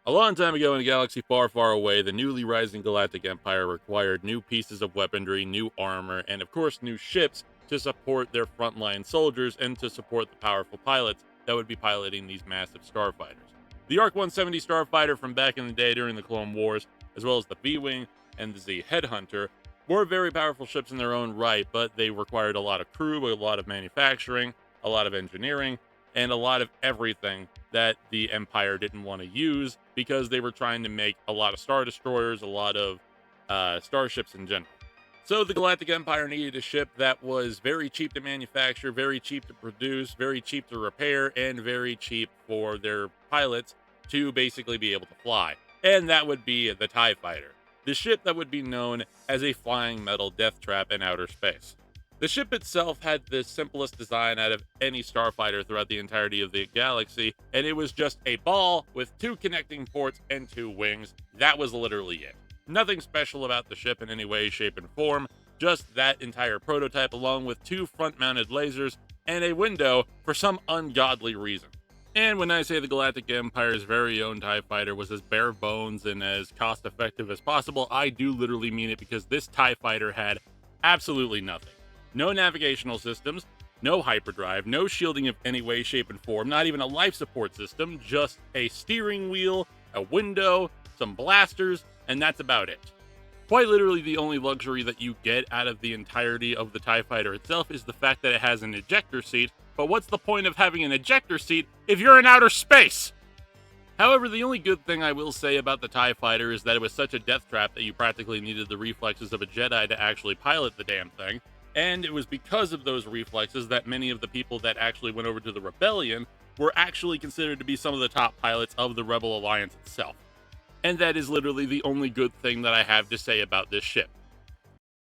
A long time ago in a galaxy far, far away, the newly rising galactic empire required new pieces of weaponry, new armor, and of course, new ships to support their frontline soldiers and to support the powerful pilots that would be piloting these massive starfighters. The Arc 170 starfighter from back in the day during the Clone Wars, as well as the V Wing and the Z Headhunter, were very powerful ships in their own right, but they required a lot of crew, a lot of manufacturing, a lot of engineering, and a lot of everything that the Empire didn't want to use because they were trying to make a lot of Star Destroyers, a lot of starships in general. So the Galactic Empire needed a ship that was very cheap to manufacture, very cheap to produce, very cheap to repair, and very cheap for their pilots to basically be able to fly. And that would be the TIE Fighter, the ship that would be known as a flying metal death trap in outer space. The ship itself had the simplest design out of any starfighter throughout the entirety of the galaxy, and it was just a ball with two connecting ports and two wings. That was literally it. Nothing special about the ship in any way, shape, and form, just that entire prototype along with two front mounted lasers and a window for some ungodly reason. And when I say the Galactic Empire's very own TIE fighter was as bare bones and as cost effective as possible, I do literally mean it because this TIE fighter had absolutely nothing. No navigational systems, no hyperdrive, no shielding of any way, shape, and form, not even a life support system, just a steering wheel, a window, some blasters, and that's about it. Quite literally, the only luxury that you get out of the entirety of the TIE fighter itself is the fact that it has an ejector seat, but what's the point of having an ejector seat if you're in outer space? However, the only good thing I will say about the TIE fighter is that it was such a death trap that you practically needed the reflexes of a Jedi to actually pilot the damn thing. And it was because of those reflexes that many of the people that actually went over to the Rebellion were actually considered to be some of the top pilots of the Rebel Alliance itself. And that is literally the only good thing that I have to say about this ship.